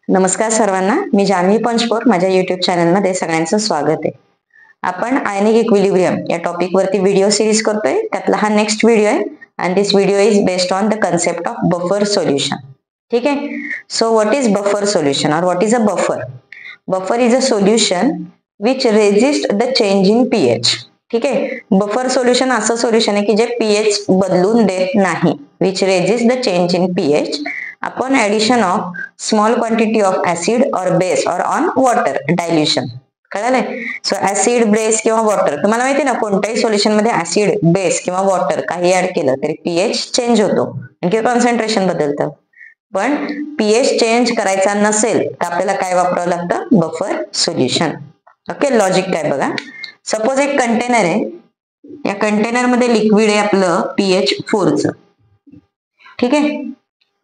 नमस्कार सर्वांना, मी जान्हवी पंचपोर. माझ्या युट्यूब चॅनलमध्ये सगळ्यांचं स्वागत आहे. आपण आयनिक इक्विलिब्रियम या टॉपिक वरती व्हिडिओ सिरीज करतोय. त्यातला हा नेक्स्ट व्हिडिओ आहे आणि this video is based on the concept of buffer solution. ठीक आहे. So what is buffer solution और what is a buffer? Buffer is a solution which resist the change in pH. ठीक आहे. Buffer solution असं solution आहे की जे pH बदलून देत नाही, which resist the change in pH upon addition of small quantity of acid or base or on water dilution. कळालंय? सो ऍसिड, बेस किंवा वॉटर, तुम्हाला माहिती ना कोणत्याही सोल्युशन मध्ये ऍसिड, बेस किंवा वॉटर काही ऍड केलं तरी पीएच चेंज होतो किंवा कॉन्सन्ट्रेशन बदलतं. पण पीएच चेंज करायचा नसेल तर आपल्याला काय वापरावं लागतं? Buffer solution. ओके, लॉजिक काय बघा. सपोज एक कंटेनर आहे, या कंटेनर मध्ये लिक्विड आहे आपलं पीएच 4चं. ठीक आहे.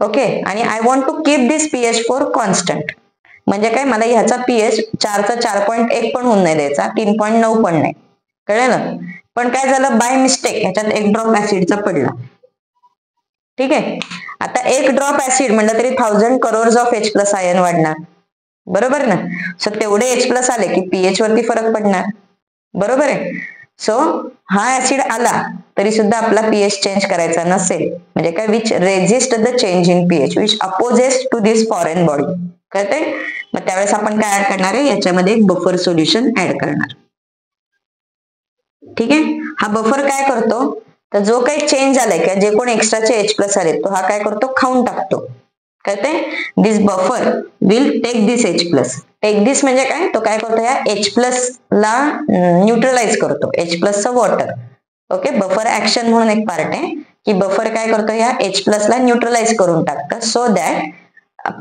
ओके, आणि I want to keep this pH 4 constant. म्हणजे काय, मला ह्याचा पीएच 4चा 4.1 पण होऊन नाही द्यायचा, 3.9 पण नाही. कळलं? पण काय झालं, बाय मिस्टेक ह्याच्यात एक ड्रॉप ऍसिडचा पडला. ठीक आहे. आता एक ड्रॉप ऍसिड म्हणलं तरी 1000 crores of H plus ion वाढणार. बरोबर ना? सो तेवढे H प्लस आले की पीएच वरती फरक पडणार. बरोबर आहे. सो हा ऍसिड आला तरी सुद्धा आपला पीएच चेंज करायचा नसेल म्हणजे काय, which resist the change in pH, which opposes to this foreign body. कळते? मग त्यावेळेस आपण काय ऍड करणार आहे, याच्यामध्ये एक बफर सोल्युशन ऍड करणार. ठीक आहे. हा बफर काय करतो, तर जो काही चेंज आलाय किंवा जे कोण एक्स्ट्राचे H प्लस आले तो हा काय करतो, खाऊन टाकतो. कळते? This buffer will take this H plus. Take this म्हणजे काय, तो काय करतो, या H प्लस ला न्यूट्रलाइज करतो, H plus water. Okay, buffer action म्हणून एक पार्ट आहे की बफर काय करतो, या H प्लस ला न्यूट्रलाइज करून टाकतं, so that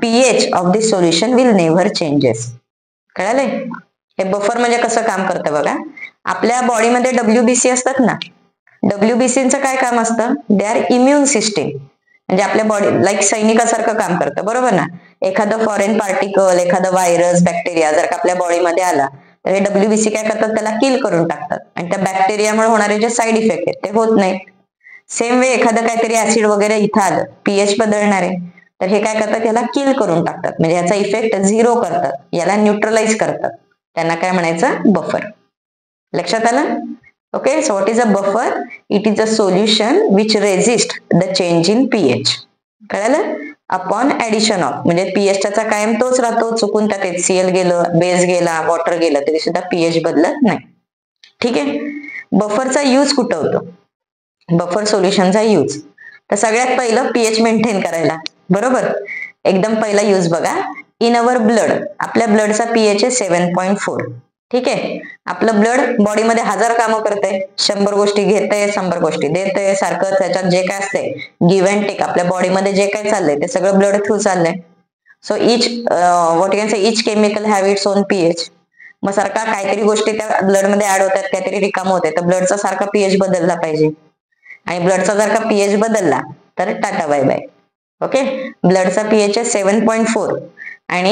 pH of this solution will never changes. कळालंय? हे बफर म्हणजे कसं काम करतं बघा. आपल्या बॉडीमध्ये WBC असतात ना, WBCचं काय काम असतं, दे आर इम्युन सिस्टीम. म्हणजे आपल्या बॉडी लाईक सैनिकासारखं काम करतं. बरोबर ना? एखादं फॉरेन पार्टिकल, एखादं व्हायरस, बॅक्टेरिया जर का आपल्या बॉडीमध्ये आला तर हे WBC काय करतात, त्याला किल करून टाकतात आणि त्या बॅक्टेरियामुळे होणारे जे साईड इफेक्ट आहेत ते होत नाहीत. सेम वे एखादं काहीतरी ऍसिड वगैरे इथं आलं, पीएच बदलणार आहे, तर हे काय करतात, याला किल करून टाकतात, म्हणजे याचा इफेक्ट झिरो करतात, याला न्यूट्रलाइज करतात. त्यांना काय म्हणायचं, बफर. लक्षात आलं? Okay, so what is a buffer? It is a solution which resist the change in pH. कळालं? अपॉन ऍडिशन ऑफ, म्हणजे पीएच त्याचा कायम तोच राहतो, चुकून त्यात HCl गेलं, बेस गेला, वॉटर गेलं तरी सुद्धा पीएच बदलत नाही. ठीक आहे. बफरचा यूज कुठं होतो, बफर सोल्युशनचा यूज, तर सगळ्यात पहिलं पीएच मेंटेन करायला. बरोबर. एकदम पहिला यूज बघा, इन अवर ब्लड, आपल्या ब्लडचा पीएच आहे 7.4. ठीक आहे. आपलं ब्लड बॉडीमध्ये 1000 कामं करतंय, 100 गोष्टी घेतंय, 100 गोष्टी देतंय, सारखं त्याच्यात जे काय असतंय गिव्ह अँड टेक, आपल्या बॉडीमध्ये जे काय चाललंय ते सगळं ब्लड थ्रू चाललंय. So each what can say, each chemical have its own pH. मग सारखा काहीतरी गोष्टी त्या ब्लडमध्ये ऍड होतात, काहीतरी रिकाम होते, तर ब्लडचा सारखा पीएच बदलला पाहिजे. आणि ब्लडचा जर का पीएच बदलला तर टाटा बाय बाय. ओके, ब्लडचा पीएच आहे 7.4 आणि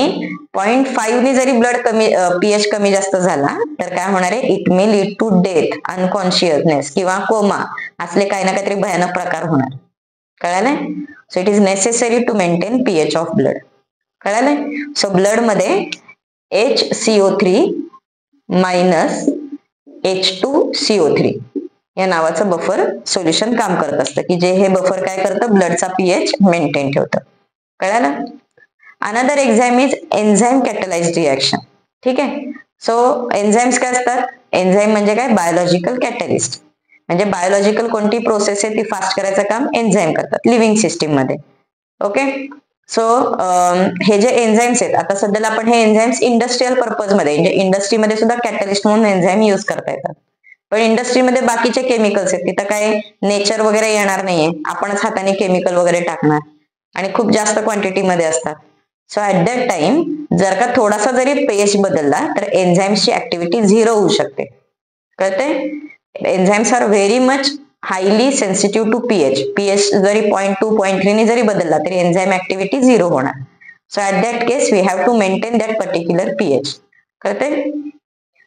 0.5 ने जरी ब्लड कमी पीएच कमी जास्त झाला तर काय होणार आहे, it may lead to death, unconsciousness किंवा कोमा, असले काही ना काहीतरी भयानक प्रकार होणार. कळालंय? So it is necessary to maintain pH of blood. कळालंय? सो ब्लड मध्ये HCO3 मायनस H2CO3 या नावाचं बफर सोल्युशन काम करत असतं, की जे हे बफर काय करतं, ब्लडचा पीएच मेंटेन ठेवतं. कळालं? Another exam is enzyme catalysed reaction. ठीक आहे. सो एन्झाईम्स काय असतात, एन्झाईम म्हणजे काय, बायोलॉजिकल कॅटलिस्ट. म्हणजे बायोलॉजिकल कोणती प्रोसेस आहे ती फास्ट करायचं काम एन्झाईम करतात लिव्हिंग सिस्टीम मध्ये. ओके. सो हे जे एन्झाईम्स आहेत, आता सध्याला आपण हे एन्झाईम्स इंडस्ट्रियल पर्पज मध्ये, म्हणजे इंडस्ट्रीमध्ये सुद्धा कॅटलिस्ट म्हणून एन्झाईम यूज करता येतात. पण इंडस्ट्रीमध्ये बाकीचे केमिकल्स आहेत, तिथं काय नेचर वगैरे येणार नाहीये, आपणच हाताने केमिकल वगैरे टाकणार आणि खूप जास्त क्वांटिटीमध्ये असतात. सो ऍट दॅट टाइम जर का थोडासा जरी पीएच बदलला तर एन्झाईम्सची ऍक्टिव्हिटी 0 होऊ शकते. कळते? Enzymes are very much highly sensitive to pH. PH जरी 0.2 0.3 ने जरी बदलला तरी एन्झाईम ऍक्टिव्हिटी 0 होणार. So at that case we have to maintain that particular pH. कळते?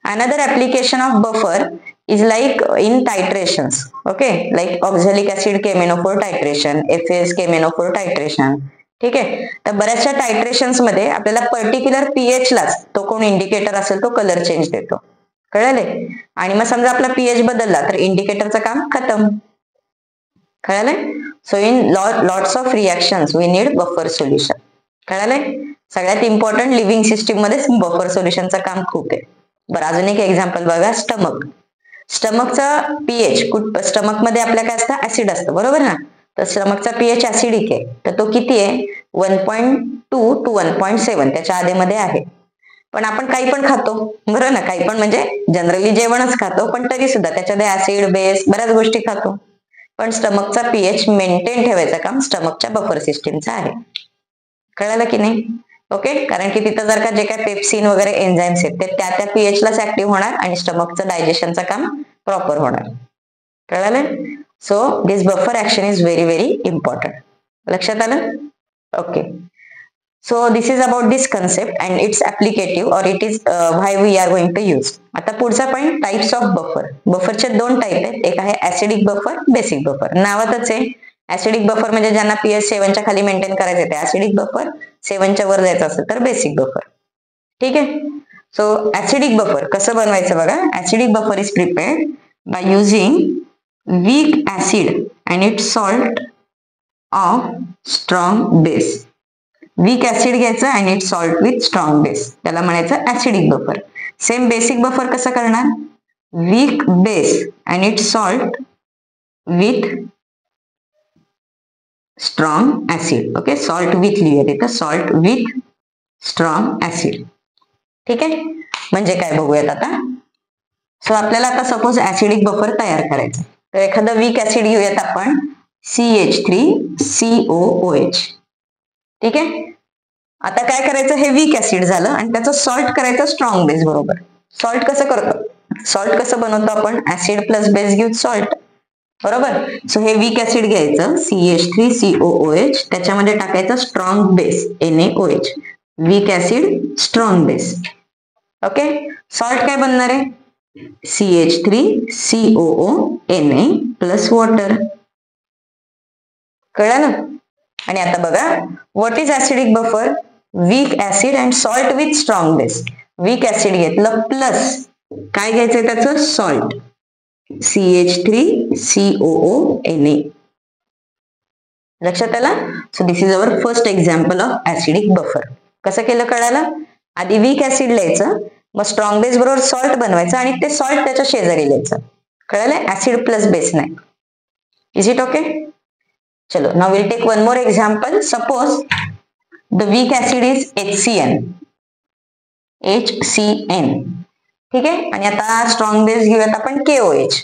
Another application of buffer is like in titrations. Okay, like oxalic acid K-MnO4 titration, FAS K-MnO4 titration. ठीक आहे. तर बऱ्याचशा टायट्रेशन्स मध्ये आपल्याला पर्टिक्युलर पीएच लाच तो कोण इंडिकेटर असेल तो कलर चेंज देतो. कळले. आणि मग समजा आपला पीएच बदलला तर इंडिकेटरचं काम खतम. कळालंय. So in lots of reactions we need buffer solution. कळालंय. सगळ्यात इम्पॉर्टंट लिव्हिंग सिस्टीम मध्ये बफर सोल्युशनचं काम खूप आहे. बरं, अजून एक एक्झाम्पल बघा. स्टमक. स्टमकचा पीएच स्टमक मध्ये आपल्या काय असतं, ऍसिड असतं, बरोबर ना. तर स्टमकचा पीएच ऍसिडिक आहे. तर तो किती आहे, 1.2 to 1.7 त्याच्या आधीमध्ये आहे. पण आपण काही पण खातो, बरोबर ना. काही पण म्हणजे जनरली जेवणच खातो, पण तरी सुद्धा त्याच्यामध्ये ऍसिड, बेस, बऱ्याच गोष्टी खातो. पण स्टमकचा पीएच मेंटेन ठेवायचं काम स्टमकच्या बफर सिस्टीमचं आहे. कळालं की नाही. ओके. कारण की तिथं जर का जे काय पेप्सिन वगैरे एन्झाईम्स आहेत ते त्या पीएच लाच ऍक्टिव्ह होणार आणि स्टमकचं डायजेशनचं काम प्रॉपर होणार. कळालं. So this buffer action is very very important. लक्षात आलं. Okay. So this is about this concept and its applicative और it is why we are going to use. आता पुढचा पॉईंट, टाइप्स ऑफ बफर. बफरचे दोन type आहेत. एक आहे ऍसिडिक बफर, बेसिक बफर. नावातच आहे. ऍसिडिक बफर म्हणजे ज्यांना पीएच 7च्या खाली मेंटेन करायचं ते ऍसिडिक बफर, 7च्या वर जायचं असेल तर बेसिक बफर. ठीक आहे. सो ऍसिडिक बफर कसं बनवायचं बघा. Acidic buffer is prepared by using weak acid and its salt of strong base. Weak acid घ्यायचं and it salt with strong base, त्याला म्हणायचं acidic buffer. Same basic buffer कसं करणार. Weak base and it salt with strong acid. Okay. Salt with लिहूया तिथं, salt with strong acid. ठीक आहे. म्हणजे काय बघूयात आता. सो आपल्याला आता सपोज ऍसिडिक बफर तयार करायचं. तर एखादं वीक ऍसिड घेऊयात आपण, CH3COOH. ठीक आहे. आता काय करायचं, हे वीक ऍसिड झालं आणि त्याचं सॉल्ट करायचं स्ट्रॉंग बेस बरोबर. सॉल्ट कसं करतो, सॉल्ट कसं बनवतो आपण, ऍसिड प्लस बेस घेऊन सॉल्ट, बरोबर. सो हे वीक ऍसिड घ्यायचं CH3COOH, त्याच्यामध्ये टाकायचं strong base NaOH. Weak acid strong base. Okay. Salt काय बनणार आहे, CH3COO Na प्लस वॉटर. कळलं. आणि आता बघा, what is acidic buffer. Weak acid and salt with strong base. Weak acid घेतलं प्लस काय घ्यायचंय त्याचं, सॉल्ट, CH3COONA. लक्षात आलं. So this is our first example of acidic buffer. कसं केलं कळालं. आधी वीक ऍसिड लिहायचं, मग स्ट्रॉंग बेस बरोबर सॉल्ट बनवायचं आणि ते सॉल्ट त्याच्या शेजारी लिहायचं. कळालं. ऍसिड प्लस बेस नाही. Is it okay. चलो, now we'll take one more example. Suppose the weak acid is HCN. ठीक आहे. आणि आता स्ट्रॉंग बेस घेऊयात आपण KOH.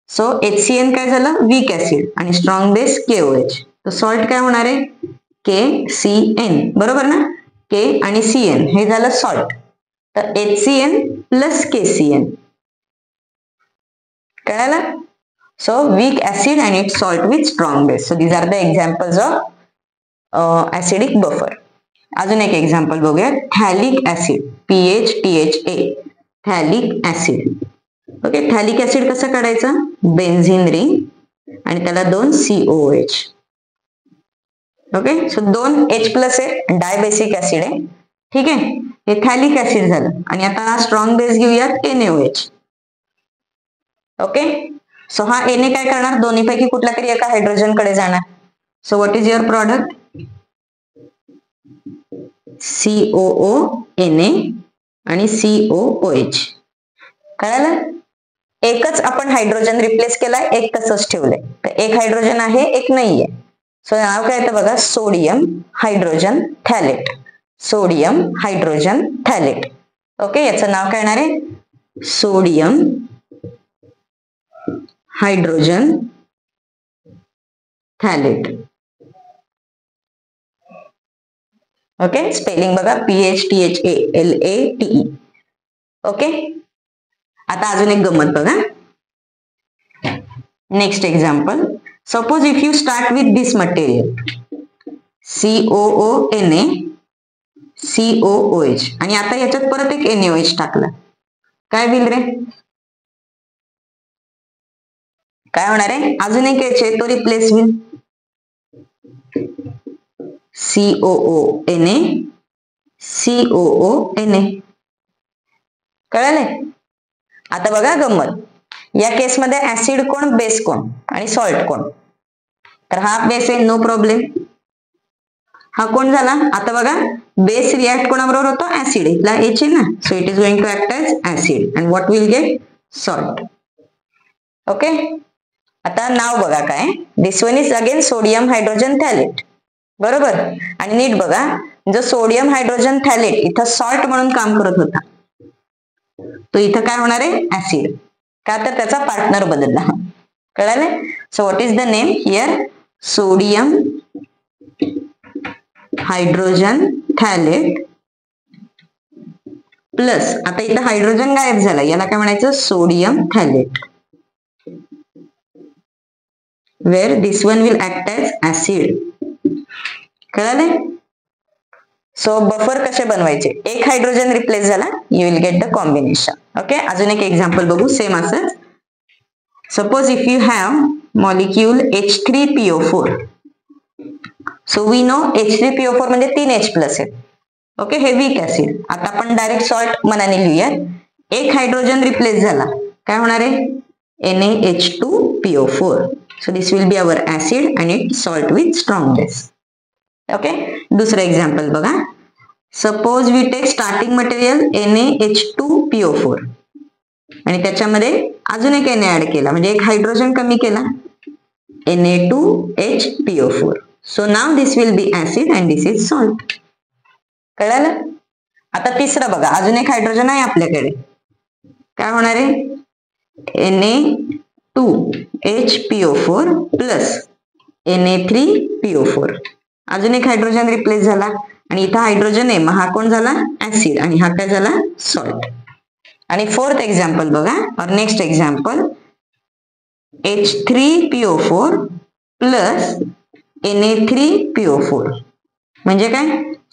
सो HCN काय झालं, वीक ऍसिड, आणि स्ट्रॉंग बेस KOH. तर सॉल्ट काय होणार आहे, KCN, बरोबर ना. K आणि CN हे झालं सॉल्ट. तर HCN प्लस KCN. कळालं. So weak acid and its salt with strong base. So these are the examples of acidic buffer. अजून एक एक्झाम्पल बघूया. Phthalic acid, PHTHA, phthalic acid. Okay. Phthalic acid कसं काढायचं, benzene ring आणि त्याला 2 COOH. Okay. So 2 H plus आहे, dibasic acid आहे. ठीक आहे. हे थॅलिक ऍसिड झालं आणि आता स्ट्रॉंग बेस घेऊयात NaOH. ओके. सो हा Na काय करणार, दोन्हीपैकी कुठल्या तरी एका हायड्रोजन कडे जाणार. So what is your product, COONA आणि COOH. कळालं. एकच आपण हायड्रोजन रिप्लेस केलाय, एक तसंच ठेवलंय. तर एक हायड्रोजन आहे, एक नाहीये. सो नाव काय येतं बघा, sodium hydrogen phthalate. Sodium hydrogen phthalate. Okay. याचं नाव काय येणार आहे, sodium hydrogen phthalate. Okay. Spelling बघा, PHTHALATE. ओके. आता अजून एक गंमत बघा. Next example. Suppose if you start with this material COONA COOH आणि आता याच्यात परत एक NaOH टाकला, काय होईल रे, काय होणार आहे, अजून एक H आहे तो रिप्लेस होईल. COONA COONA. कळाले? आता बघा गंमत, या केसमध्ये ऍसिड कोण, बेस कोण आणि सॉल्ट कोण. तर हा बेस आहे, नो प्रॉब्लेम. हा कोण झाला? आता बघा बेस रिॲक्ट कोणाबरोबर होतो? ऍसिड. इथला H आहे ना, so it is going to act as acid and what will get? Salt. Okay. आता नाव बघा काय, this one is again sodium hydrogen phthalate. बरोबर. आणि नीट बघा, जो सोडियम हायड्रोजन थॅलेट इथं सॉल्ट म्हणून काम करत होता, तो इथं काय होणार आहे? ऍसिड. का तर त्याचा पार्टनर बदलला. कळाले? So what is the name here? Sodium hydrogen phthalate plus, आता इथं हायड्रोजन गायब झाला, याला काय म्हणायचं? Sodium phthalate. where this one will act as acid. कळाले? सो बफर कसे बनवायचे? एक हायड्रोजन रिप्लेस झाला, you will get the combination. Okay. अजून एक एक्झाम्पल बघू सेम असंच. Suppose if you have molecule H3PO4. So we know H3PO4 म्हणजे 3 H प्लस आहे. ओके. हे वीक ऍसिड. आता आपण डायरेक्ट सॉल्ट मनाने लिहूयात. एक हायड्रोजन रिप्लेस झाला, काय होणार आहे? NaH2PO4. So this will be our acid and it salt with strong base. Okay. दुसरं एक्झाम्पल बघा. Suppose we take starting material NaH2PO4 आणि त्याच्यामध्ये अजून एक Na ऍड केला, म्हणजे एक हायड्रोजन कमी केला, Na2HPO4. So now this will be acid and this is salt. कळालं? आता तिसरं बघा, अजून एक हायड्रोजन आहे आपल्याकडे, काय होणार आहे? Na2HPO4 plus Na3PO4. अजून एक हायड्रोजन रिप्लेस झाला आणि इथं हायड्रोजन आहे, मग हा कोण झाला? ऍसिड आणि हा काय झाला? सॉल्ट. आणि फोर्थ एक्झाम्पल बघा, और next example H3PO4 plus Na3PO4 म्हणजे काय?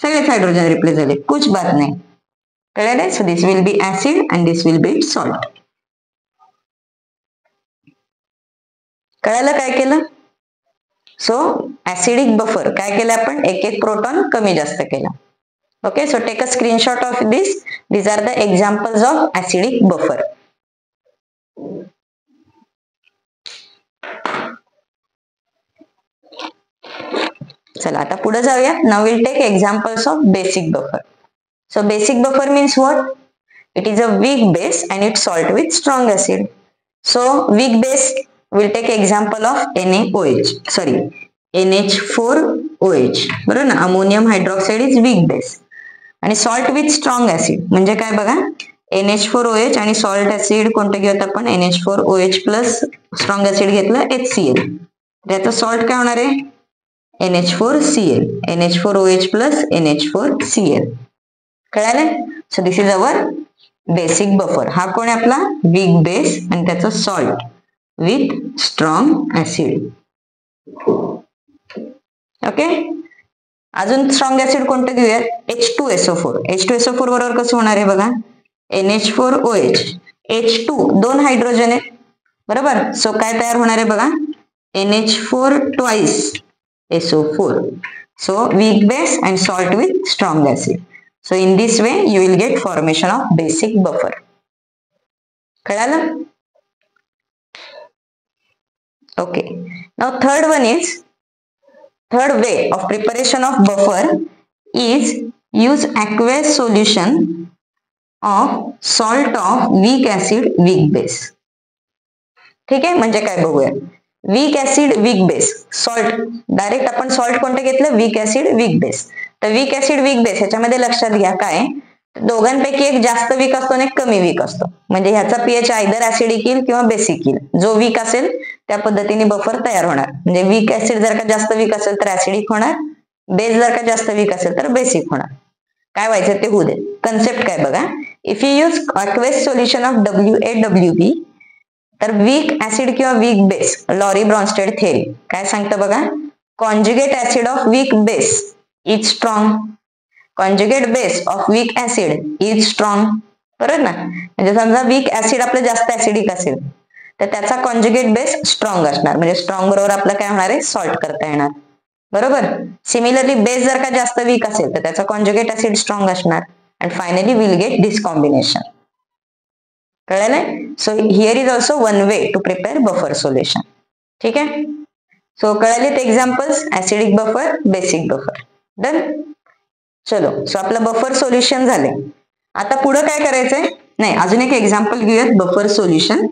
सगळेच हायड्रोजन रिप्लेस झाले, कुछ बात नाही. कळलं? So this will be acid and this will be salt. कळालं काय केलं? सो ऍसिडिक बफर काय केलं आपण? एक एक प्रोटॉन कमी जास्त केला. Okay. So take a screenshot of this. These are the examples of acidic buffer. चला आता पुढे जाऊया. Now will take examples of basic buffer. So basic buffer means what? It is a weak base and it salt with strong acid. So weak base we'll take example of NaOH, sorry, NH4OH. बरोबर ना, ammonium hydroxide is weak base. आणि salt with strong acid म्हणजे काय बघा, NH4OH आणि salt acid कोणतं घेऊयात आपण? NH4OH प्लस स्ट्रॉंग ऍसिड घेतलं HCl. त्याचं सॉल्ट काय होणार आहे? NH4Cl. NH4OH plus NH4Cl. कळालं? So this is our basic buffer. हा कोण आहे आपला? वीक बेस आणि त्याचं salt with strong acid. Okay. अजून स्ट्रॉंग ऍसिड कोणतं घेऊयात? H2SO4. H2SO4 बरोबर कसं होणार आहे बघा, NH4OH H2 दोन हायड्रोजन आहेत, बरोबर. सो काय तयार होणार आहे बघा, NH4 twice SO4. So weak base and salt with strong acid. So in this way you will get formation of basic buffer. कळालं? Okay. Now third way of preparation of buffer is use aqueous solution of salt of weak acid weak base. ठीक आहे. म्हणजे काय बघूया. Weak acid weak base salt, direct आपण salt कोणतं घेतलं? Weak acid weak base. तर वीक ऍसिड वीक बेस ह्याच्यामध्ये लक्षात घ्या काय, दोघांपैकी एक जास्त वीक असतो आणि एक कमी वीक असतो. म्हणजे ह्याचा पीएच आयदर ऍसिडिक येईल किंवा बेसिक येईल. जो वीक असेल त्या पद्धतीने बफर तयार होणार. म्हणजे वीक ऍसिड जर का जास्त वीक असेल तर ऍसिडिक होणार, बेस जर का जास्त वीक असेल तर बेसिक होणार. काय व्हायचं ते होऊ दे. कन्सेप्ट काय बघा, if you use aqueous solution of WaWb, तर वीक ऍसिड किंवा weak base, Lowry Bronsted theory काय सांगतं बघा, conjugate acid of weak base is strong, conjugate base of weak acid is strong. बरोबर ना. म्हणजे समजा वीक ऍसिड आपलं जास्त ऍसिडिक असेल तर त्याचा कॉन्जुगेट बेस स्ट्रॉंग असणार, म्हणजे स्ट्रॉंग बरोबर आपलं काय होणार आहे? सॉल्ट करता येणार. बरोबर. सिमिलरली बेस जर का जास्त वीक असेल तर त्याचा कॉन्जुगेट ऍसिड स्ट्रॉंग असणार. And finally will get this combination. कळलं? So here is also one way to prepare buffer solution. ठीक आहे. सो कळालेत examples, acidic buffer, basic buffer. Done. चलो, सो आपलं बफर सोल्युशन झाले. आता पुढं काय करायचंय? नाही, अजून एक एक्झाम्पल घेऊयात बफर सोल्युशन.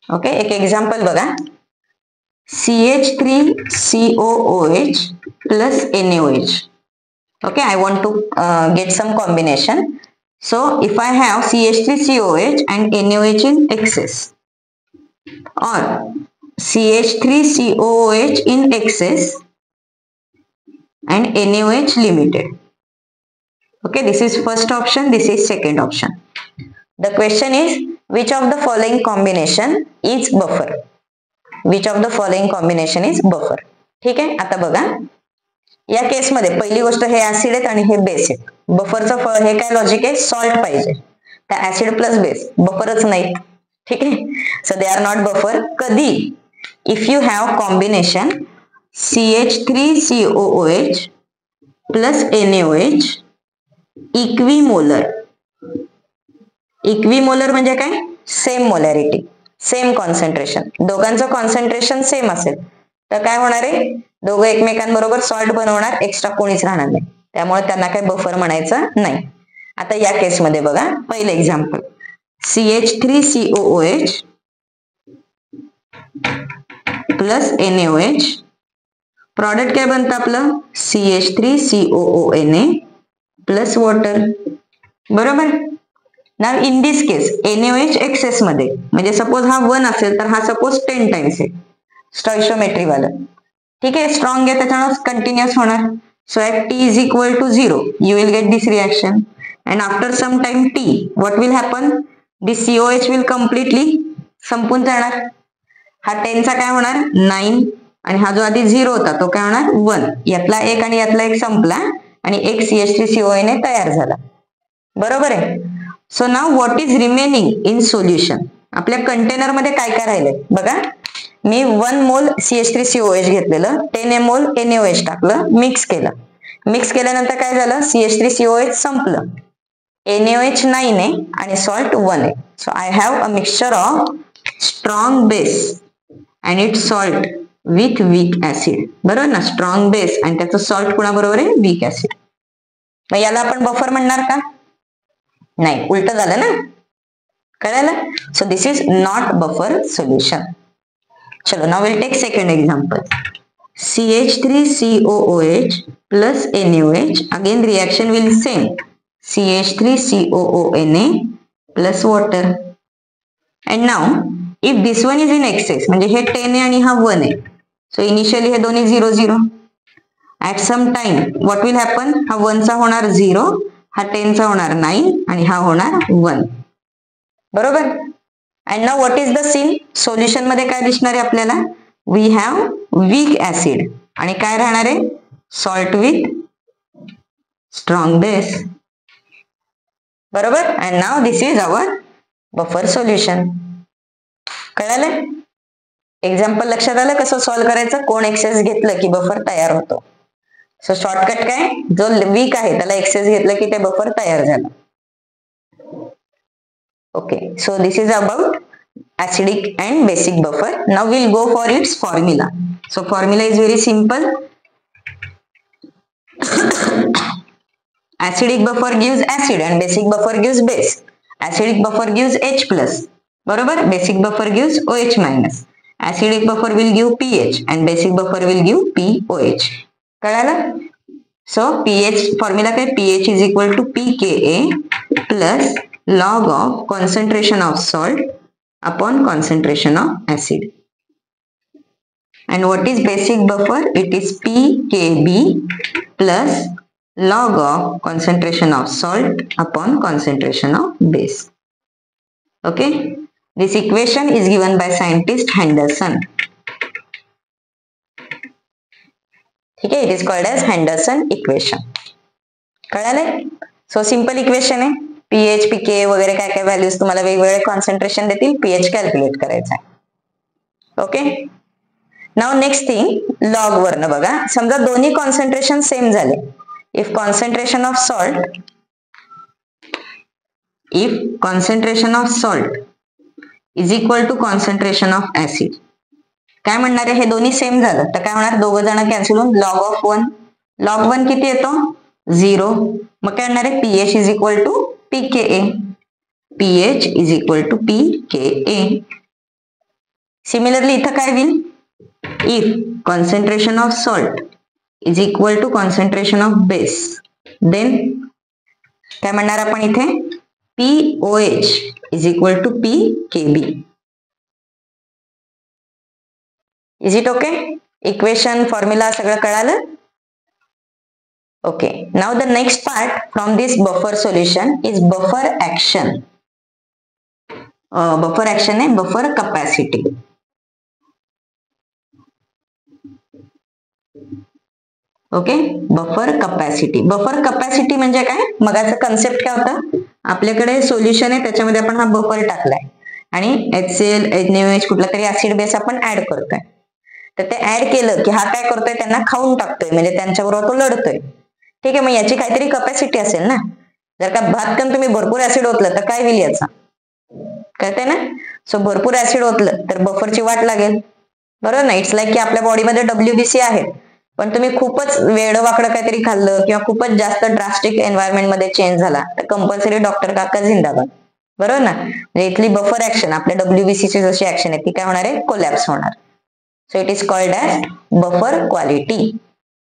ओके, एक एक्झाम्पल बघा. CH3COOH plus NaOH. Okay, I want to get some combination. So if I have CH3COH and NaOH in excess, or CH3COOH in excess and NaOH limited. Okay, this is first option, this is second option. The question is, which of the following combination is buffer? Which of the following combination is buffer? ठीक आहे. आता बघा, या केसमध्ये पहिली गोष्ट हे acid आहेत आणि हे बेस आहेत. बफरचं हे काय लॉजिक आहे? सॉल्ट पाहिजे. त्या ऍसिड प्लस बेस बफरच नाहीत. ठीक आहे. So they are not buffer. कधी? If you have combination CH3COOH plus NaOH equimolar. Equimolar म्हणजे काय? Same molarity, same concentration. दोघांचं कॉन्सन्ट्रेशन सेम असेल तर काय होणार आहे? दोघं एकमेकांबरोबर सॉल्ट बनवणार, एक्स्ट्रा कोणीच राहणार नाही. त्यामुळे त्यांना काय बफर म्हणायचं नाही. आता या केसमध्ये बघा, पहिलं example CH3COOH plus NaOH. Product काय बनतं आपलं? CH3COONA plus water. बरोबर. नाव in this case NaOH excess मध्ये, म्हणजे सपोज हा 1 असेल तर हा सपोज 10 टाइम्स आहे स्टॉइशियोमेट्री वाला. ठीक आहे. स्ट्रॉंग आहे त्याच्यामुळे कंटिन्युअस होणार. So at T is equal to 0 you will get this reaction. And after some time T what will happen? This COH will completely संपून जाणार. हा 10 चा काय होणार? 9. आणि हा जो आधी 0 होता तो काय होणार? 1. यातला एक आणि यातला एक संपला आणि एक CH3CONA तयार झाला. बरोबर आहे. So now what is remaining in solution? आपल्या कंटेनर मध्ये काय काय राहिलंय बघा. मी 1 मोल CH3COH घेतलेलं, 10 mol NaOH टाकलं, मिक्स केलं. मिक्स केल्यानंतर काय झालं? CH3COH संपलं, NaOH 9 आहे आणि सॉल्ट 1 आहे. So I have a mixture of strong base and it salt with weak acid. बरोबर ना? स्ट्रॉंग बेस आणि त्याचं सॉल्ट कुणाबरोबर आहे? Weak acid. मग याला आपण बफर म्हणणार का? नाही, उलट झालं ना. कळलं? So this is not buffer solution. चलो, now will take second example. CH3COOH plus NaOH. Again reaction will same. CH3COONA plus water. And now if this one is in excess, म्हणजे हे 10 आहे आणि हा 1 आहे. So initially हे दोन्ही 0 0. At some time what will happen? हा 1 चा होणार 0, हा 10 चा होणार 9 आणि हा होणार 1. बरोबर. And now what is the scene? Solution मध्ये काय दिसणार आहे आपल्याला? वी हॅव वीक ऍसिड आणि काय राहणार आहे? Salt with strong base. बरोबर. And now this is our buffer solution. कळालं? एक्झाम्पल लक्षात आलं कसं सॉल्व्ह करायचं? कोण एक्सेस घेतलं की बफर तयार होतो. सो शॉर्टकट काय? जो वीक आहे त्याला एक्सेस घेतलं की ते बफर तयार झालं. Okay, so this is about acidic and basic buffer. Now we'll go for its formula. So formula is very simple. Acidic buffer gives acid and basic buffer gives base. Acidic buffer gives H plus. बरोबर. Basic buffer gives OH minus. Acidic buffer will give pH and basic buffer will give POH. कळालं? So pH formula काय? pH is equal to pKa plus log of concentration of salt upon concentration of acid. And what is basic buffer? It is pKb plus log of concentration of salt upon concentration of base. Okay, this equation is given by scientist Henderson. ठीक है, it is called as Henderson equation. कळालं? So simple equation आहे. PH पीके वगैरे काय काय values तुम्हाला वेगवेगळे concentration देतील, पीएच कॅल्क्युलेट करायचा आहे. Okay. Now next thing log वरनं बघा, समजा दोन्ही कॉन्सन्ट्रेशन सेम झाले. If concentration of salt is equal to concentration of acid, काय म्हणणार आहे, हे दोन्ही सेम झालं तर काय होणार, दोघं जण कॅन्सल होऊन लॉग ऑफ 1. लॉग 1 किती येतो, 0. मग काय म्हणणार आहे, pH is equal to pKa. pH is equal to pKa. Similarly इथं काय होईल, if concentration of salt is equal to concentration of base, then काय म्हणणार आपण इथे, POH is equal to pKb. Is it okay? Equation formula सगळं कळालं? Okay. Now the next part from this buffer solution is buffer action. Buffer action आहे buffer capacity. Okay, buffer capacity. Buffer capacity म्हणजे काय, मगाचा concept काय होता, आपल्याकडे solution आहे त्याच्यामध्ये आपण हा बफर टाकलाय आणि HCl NaOH कुठला तरी ऍसिड बेस आपण ऍड करतोय. तर ते ऍड केलं की हा काय करतोय, त्यांना खाऊन टाकतोय, म्हणजे त्यांच्याबरोबर तो लढतोय. ठीक आहे, मग याची काहीतरी कपॅसिटी असेल ना. जर का भातकन तुम्ही भरपूर ऍसिड ओतलं तर काय होईल याचा, कळतंय ना. सो भरपूर ऍसिड ओतलं तर बफरची वाट लागेल, बरोबर ना. इट्स लाईक की आपल्या बॉडीमध्ये WBC आहे, पण तुम्ही खूपच वेडं वाकडं काहीतरी खाल्लं किंवा खूपच जास्त ड्रास्टिक एन्व्हायरमेंट मध्ये चेंज झाला तर कंपल्सरी डॉक्टर काका जिंदाबाद, बरोबर ना. म्हणजे इथली बफर ऍक्शन आपल्या WBC ची जशी ऍक्शन आहे ती काय होणार आहे, कोलॅप्स होणार. So it is called as buffer quality.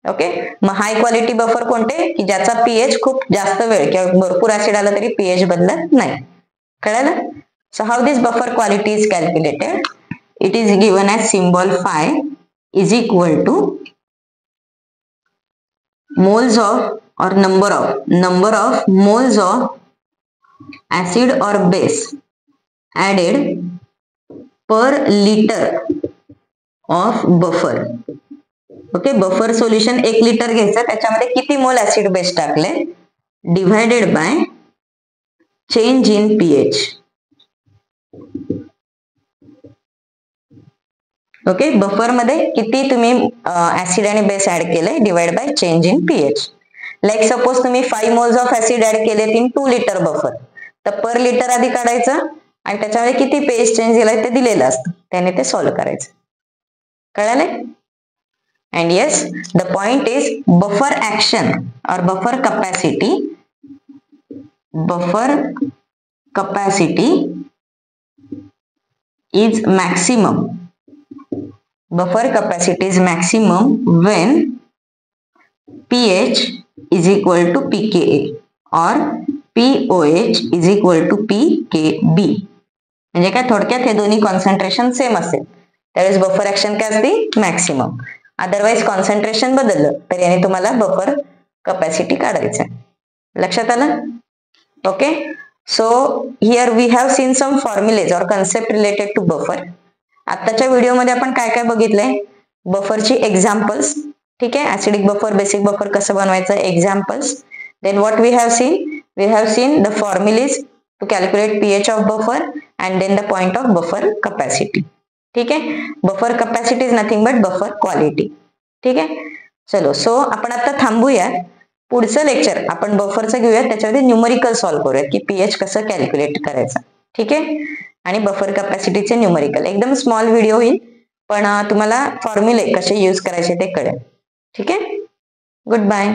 Okay, मग हाय क्वालिटी बफर कोणते, की ज्याचा pH खूप जास्त वेळ किंवा भरपूर ऍसिड आला तरी pH बदलत नाही. कळालं? So how this buffer quality is calculated, it is given as symbol phi is equal to moles of or number of moles of acid or base added per liter of buffer. Okay, buffer solution 1 litre घ्यायचं, त्याच्यामध्ये किती मोल acid base टाकले, divided by change in pH. Okay, buffer मध्ये किती तुम्ही acid आणि base add केले divide by change in pH. Like suppose तुम्ही 5 मोल्स ऑफ ऍसिड ऍड केले इन 2 लिटर बफर, तर पर लिटर आधी काढायचं आणि त्याच्यामध्ये किती pH चेंज झालाय ते दिलेलं असतं, त्याने ते सॉल्व्ह करायचं. कळालंय? And yes, the point is buffer action और buffer capacity is maximum. Buffer capacity is maximum when pH is equal to pKa or POH is equal to pKb. म्हणजे काय, थोडक्यात हे दोन्ही कॉन्सन्ट्रेशन सेम असेल त्यावेळेस बफर ऍक्शन काय असते, मॅक्सिमम. अदरवाइज कॉन्सन्ट्रेशन बदललं तर याने तुम्हाला बफर कपॅसिटी काढायचं. लक्षात आलं? Okay, so here we have seen some formulae और कन्सेप्ट रिलेटेड टू बफर. आताच्या व्हिडिओमध्ये आपण काय काय बघितलंय, बफरची एक्झाम्पल्स. ठीक आहे, ऍसिडिक बफर, बेसिक बफर कसं बनवायचं, examples. Then what we have seen the formulae to calculate pH of buffer and then the point of buffer capacity. ठीक आहे, buffer capacity is nothing but buffer quality. ठीक आहे, चलो. So आपण आता थांबूया, पुढचं लेक्चर आपण बफरचं घेऊया, त्याच्यामध्ये न्यूमरिकल सॉल्व्ह करूया की pH कसं कॅल्क्युलेट करायचं. ठीक आहे, आणि बफर कपॅसिटीचे न्यूमरिकल. एकदम स्मॉल व्हिडिओ होईल, पण तुम्हाला फॉर्म्युले कसे यूज करायचे ते कळेल. ठीक आहे, गुड बाय.